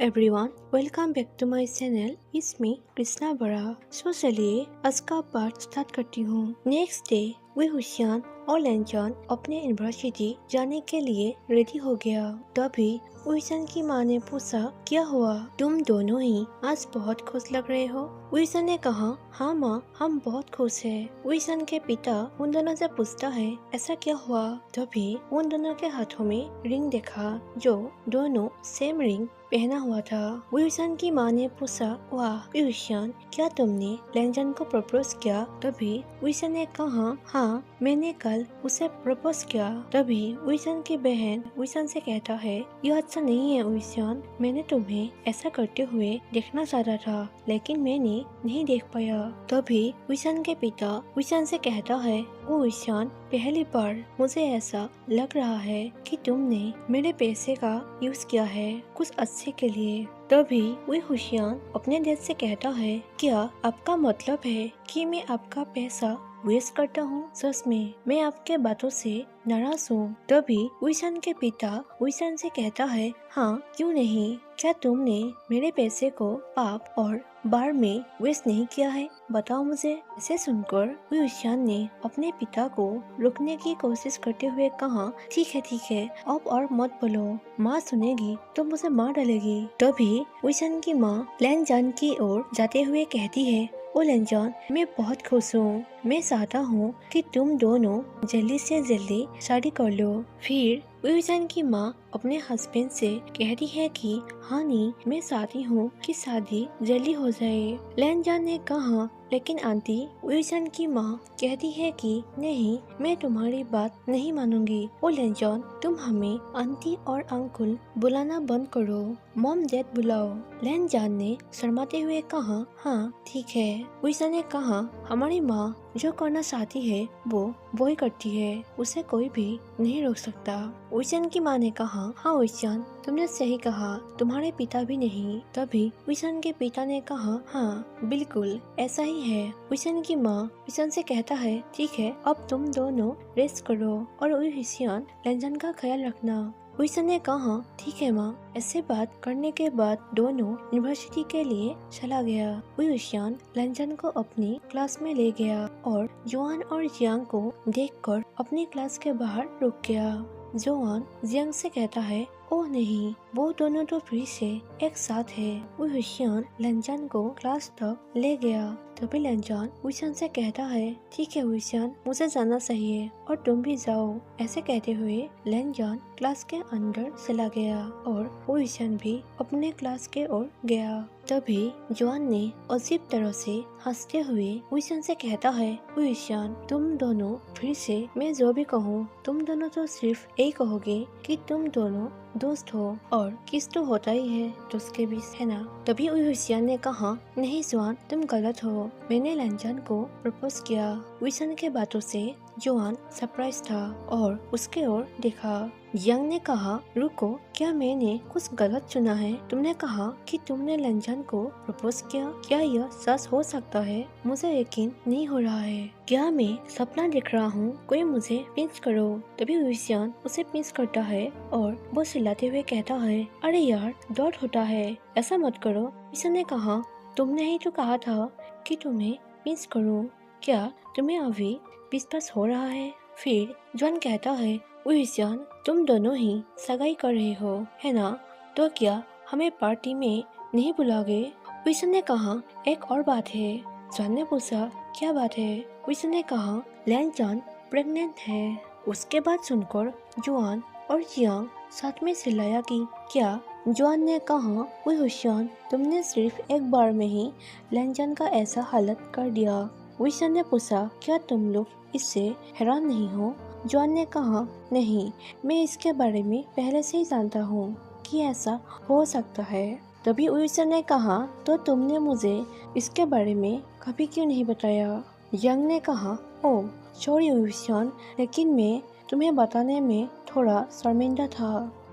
everyone, welcome back to my channel. It's me Krishna बड़ा. So चलिए आज का पार्ट स्टार्ट करती हूँ. नेक्स्ट डे वे हुशियान और लैंजन अपने यूनिवर्सिटी जाने के लिए रेडी हो गया. तभी हुशियान की माँ ने पूछा, क्या हुआ? तुम दोनों ही आज बहुत खुश लग रहे हो. हुशियान ने कहा, हाँ माँ, हम बहुत खुश हैं. हुशियान के पिता उन दोनों से पूछता है, ऐसा क्या हुआ? तभी उन दोनों के हाथों में रिंग देखा जो दोनों सेम रिंग पहना हुआ था. हुशियान की माँ ने पूछा, वाह हुशियान, क्या तुमने लैंजन को प्रपोज किया? तभी हुशियान ने कहा, हाँ मैंने कल उसे प्रपोज किया. तभी हुशियान की बहन हुशियान से कहता है, यह अच्छा नहीं है हुशियान, मैंने तुम्हें ऐसा करते हुए देखना चाहता था लेकिन मैंने नहीं देख पाया. तभी हुशियान के पिता हुशियान से कहता है, ओ हुशियान, पहली बार मुझे ऐसा लग रहा है कि तुमने मेरे पैसे का यूज किया है कुछ अच्छे के लिए. तभी वे हुशियान अपने दिल से कहता है, क्या आपका मतलब है कि मैं आपका पैसा वेस्ट करता हूँ? सच में मैं आपके बातों से नाराज हूँ. तभी हुशियान के पिता हुशियान से कहता है, हाँ क्यों नहीं, क्या तुमने मेरे पैसे को पाप और बार में वेस्ट नहीं किया है? बताओ मुझे. ऐसे सुनकर हुशियान ने अपने पिता को रोकने की कोशिश करते हुए कहा, ठीक है अब और मत बोलो, माँ सुनेगी तो मुझे मार डालेगी. तभी हुशियान की माँ लैंजन की ओर जाते हुए कहती है, ओ लैंजन, मैं बहुत खुश हूँ. मैं चाहता हूँ कि तुम दोनों जल्दी से जल्दी शादी कर लो. फिर हुशियान की माँ अपने हस्बैंड से कहती है कि हानी, मैं चाहती हूँ कि शादी जल्दी हो जाए. लैंजन ने कहा, लेकिन आंटी. हुशियान की माँ कहती है कि नहीं, मैं तुम्हारी बात नहीं मानूंगी. ओ लैंजन, तुम हमें आंटी और अंकल बुलाना बंद करो, मॉम डैड बुलाओ. लैंजन ने शर्माते हुए कहा, हाँ ठीक है. हुशियान ने कहा, हमारी माँ जो करना चाहती है वो ही करती है, उसे कोई भी नहीं रोक सकता. हुशियान की माँ ने कहा, हाँ हुशियान, तुमने सही कहा, तुम्हारे पिता भी नहीं. तभी हुशियान के पिता ने कहा, हाँ बिल्कुल ऐसा ही है. हुशियान की माँ हुशियान से कहता है, ठीक है अब तुम दोनों रेस्ट करो और हुशियान लैंजन का ख्याल रखना. हुशियान ने कहा, ठीक है माँ. ऐसे बात करने के बाद दोनों यूनिवर्सिटी के लिए चला गया. हुशियान लैंजन को अपनी क्लास में ले गया और जोआन और जियांग को देखकर अपनी क्लास के बाहर रुक गया. जोआन जियांग से कहता है, ओह नहीं, वो दोनों तो फिर से एक साथ है. हुशियान लैंजन को क्लास तक ले गया. तभी लैंजन हुशियान से कहता है, ठीक है हुशियान, मुझे जाना चाहिए और तुम भी जाओ. ऐसे कहते हुए लैंजन क्लास के अंदर चला गया और हुशियान भी अपने क्लास के ओर गया. तभी जोआन ने अजीब तरह से हंसते हुए हुशियान से कहता है, हुशियान, तुम दोनों फिर से मैं जो भी कहूँ तुम दोनों तो सिर्फ यही कहोगे कि तुम दोनों दोस्त हो और किस तो होता ही है दोस्त के बीच, है ना? तभी हुशियान ने कहा, नहीं जोआन, तुम गलत हो, मैंने लैंजन को प्रपोज किया. हुशियान के बातों से जोआन सरप्राइज था और उसके ओर देखा. जियांग ने कहा, रुको, क्या मैंने कुछ गलत सुना है? तुमने कहा कि तुमने लैंजन को प्रपोज किया. क्या यह सच हो सकता है? मुझे यकीन नहीं हो रहा है. क्या मैं सपना देख रहा हूँ? कोई मुझे पिंच करो. तभी हुशियान उसे पिंच करता है और वो चिल्लाते हुए कहता है, अरे यार, दर्द होता है, ऐसा मत करो. हुशियान ने कहा, तुमने ही तो कहा था कि तुम्हें पिंच करूँ. क्या तुम्हें अभी विश्वास हो रहा है? फिर जोआन कहता है, हुशियान, तुम दोनों ही सगाई कर रहे हो, है ना? तो क्या हमें पार्टी में नहीं बुलाओगे? हुशियान ने कहा, एक और बात है. जोआन ने पूछा, क्या बात है? हुशियान ने कहा, लैंजन प्रेग्नेंट है. उसके बाद सुनकर जोआन और जियांग साथ में चिल्लाया कि क्या? जोआन ने कहा, हुशियान, तुमने सिर्फ एक बार में ही लैंजन का ऐसा हालत कर दिया. हुशियान ने पूछा, क्या तुम लोग इससे हैरान नहीं हो? जोआन ने कहा, नहीं, मैं इसके बारे में पहले से ही जानता हूँ कि ऐसा हो सकता है. तभी हुशियान ने कहा, तो तुमने मुझे इसके बारे में कभी क्यों नहीं बताया? जियांग ने कहा, ओह सॉरी हुशियान, लेकिन मैं तुम्हें बताने में थोड़ा शर्मिंदा था.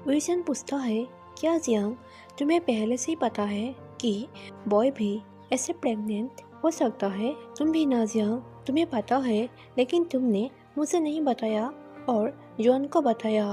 हुशियान पूछता है, क्या जियांग, तुम्हें पहले से ही पता है कि बॉय भी ऐसे प्रेग्नेंट हो सकता है? तुम भी ना जियांग, तुम्हें पता है लेकिन तुमने मुझे नहीं बताया और जोआन को बताया.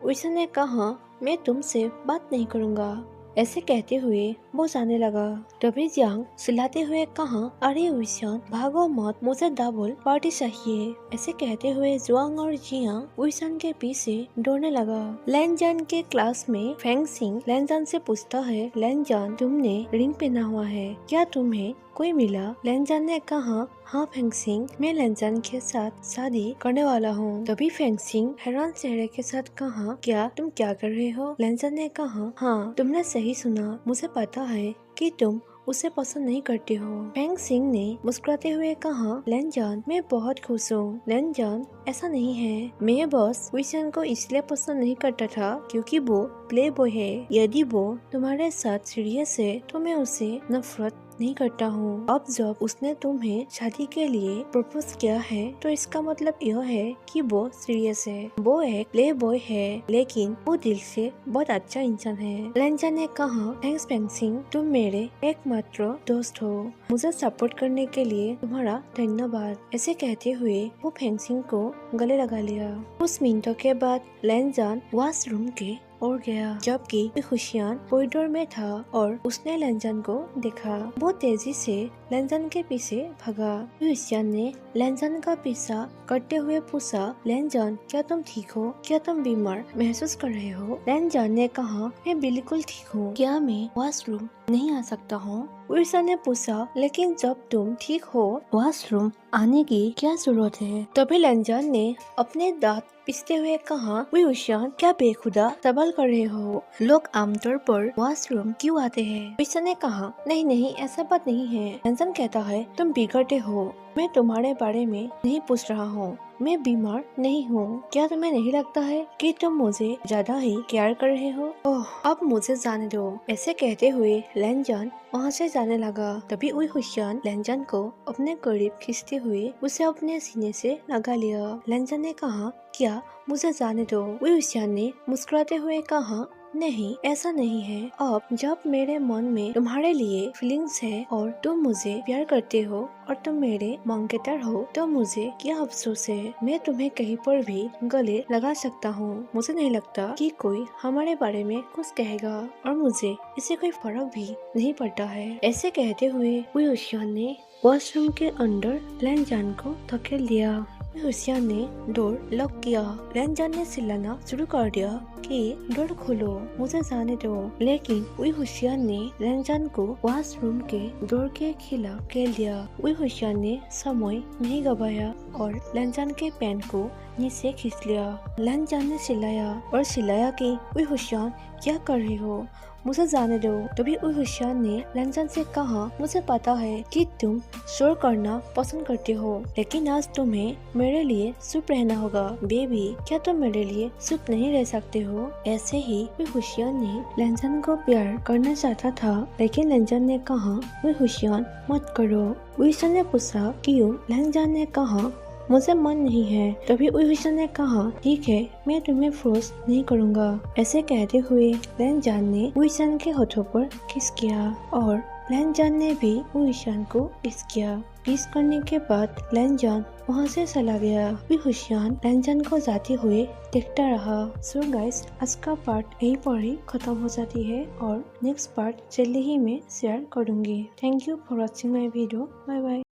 हुशियान ने कहा, मैं तुमसे बात नहीं करूँगा. ऐसे कहते हुए वो जाने लगा। तभी जियांग चिल्लाते हुए कहा, अरे विशान भागो मत, मुझे डबल पार्टी चाहिए। ऐसे कहते हुए जुआंग और जियांग विशान के पीछे दौड़ने लगा। लैनजान के क्लास में फेंग सिंह लैनजान से पूछता है, लैनजान तुमने रिंग पहना हुआ है, क्या तुम्हें कोई मिला? लैनजान ने कहा, हाँ फेंग सिंह, मैं लैनजान के साथ शादी करने वाला हूँ। तभी फेंग सिंह हैरान चेहरे के साथ कहा, क्या तुम क्या कर रहे हो? लैनजान ने कहा, हाँ तुमने सही सुना, मुझे पता है कि तुम उसे पसंद नहीं करते हो। फेंग सिंह ने मुस्कुराते हुए कहा, लैनजान मैं बहुत खुश हूँ। लैनजान ऐसा नहीं है, मैं बस विशान को इसलिए पसंद नहीं करता था क्योंकि वो प्ले बॉय है। यदि वो तुम्हारे साथ सीरियस है तो मैं उसे नफरत नहीं करता हूँ। अब जब उसने तुम्हें शादी के लिए प्रपोज किया है तो इसका मतलब यह है कि वो सीरियस है। वो एक प्ले बॉय है लेकिन वो दिल से बहुत अच्छा इंसान है। लैनजान ने कहा, थैंक्स फेंग सिंह, तुम मेरे एकमात्र दोस्त हो। मुझे सपोर्ट करने के लिए तुम्हारा धन्यवाद। ऐसे कहते हुए वो फेंग सिंह को गले लगा लिया। कुछ मिनटों के बाद लैनजान वॉशरूम के और गया, जबकि खुशियान कॉरिडोर में था और उसने लैनजान को देखा। वो तेजी से लैनजान के पीछे भागा। खुशियान ने लैनजान का पीछा करते हुए पूछा, लैनजान क्या तुम ठीक हो? क्या तुम बीमार महसूस कर रहे हो? लैनजान ने कहा, मैं बिल्कुल ठीक हूँ, क्या मैं वॉशरूम नहीं आ सकता हूँ? खुशियान ने पूछा, लेकिन जब तुम ठीक हो वॉशरूम आने की क्या जरूरत है? तभी लैनजान ने अपने दांत पिसते हुए कहा, खुशियान क्या बेखुदा सवाल कर रहे हो? लोग आमतौर पर वॉशरूम क्यों आते हैं? खुशियान ने कहा, नहीं नहीं ऐसा बात नहीं है। लैनजान कहता है, तुम बिगड़ते हो, मैं तुम्हारे बारे में नहीं पूछ रहा हूँ, मैं बीमार नहीं हूँ। क्या तुम्हें नहीं लगता है कि तुम मुझे ज्यादा ही केयर कर रहे हो? ओह अब मुझे जाने दो। ऐसे कहते हुए लैनजान वहाँ से जाने लगा। तभी खुशियान लैनजान को अपने करीब खींचते हुए उसे अपने सीने से लगा लिया। लैनजान ने कहा, क्या मुझे जाने दो? खुशियान ने मुस्कुराते हुए कहा, नहीं ऐसा नहीं है। अब जब मेरे मन में तुम्हारे लिए फीलिंग्स है और तुम मुझे प्यार करते हो और तुम मेरे मंगेतर हो तो मुझे क्या अफसोस है। मैं तुम्हें कहीं पर भी गले लगा सकता हूँ। मुझे नहीं लगता कि कोई हमारे बारे में कुछ कहेगा और मुझे इससे कोई फर्क भी नहीं पड़ता है। ऐसे कहते हुए खुशियान ने वॉशरूम के अंदर लैनजान को धकेल दिया। खुशियान ने डोर लॉक किया। लैनजान ने चिल्लाना शुरू कर दिया कि डोर खोलो, मुझे जाने दो। लेकिन खुशियान ने लैनजान को वॉशरूम के डोर के खिलाफ खेल दिया। खुशियान ने समय नहीं गवाया और लैनजान के पैंट को नीचे खींच लिया। लैनजान ने चिल्लाया कि खुशियान क्या कर रही हो, मुझे जाने दो। तभी खुशियान ने लैनजान से कहा, मुझे पता है कि तुम शोर करना पसंद करते हो, लेकिन आज तुम्हें मेरे लिए चुप रहना होगा। बेबी क्या तुम मेरे लिए चुप नहीं रह सकते हो? ऐसे ही खुशियान ने लैनजान को प्यार करना चाहता था, लेकिन लैनजान ने कहा, खुशियान मत करो। खुशियान ने पूछा, क्यों? लैनजान ने कहा, मुझे मन नहीं है। तभी खुशियान ने कहा, ठीक है मैं तुम्हें फोर्स नहीं करूँगा। ऐसे कहते हुए लैनजान ने खुशियान के होठों पर किस किया और लैनजान ने भी खुशियान को किस किया। किस करने के बाद लैनजान वहाँ से चला गया। खुशियान लैनजान को जाते हुए देखता रहा। सो गाइस आज का पार्ट यहीं पर ही खत्म हो जाती है और नेक्स्ट पार्ट जल्दी ही मैं शेयर करूँगी। Thank you for watching my video. Bye bye.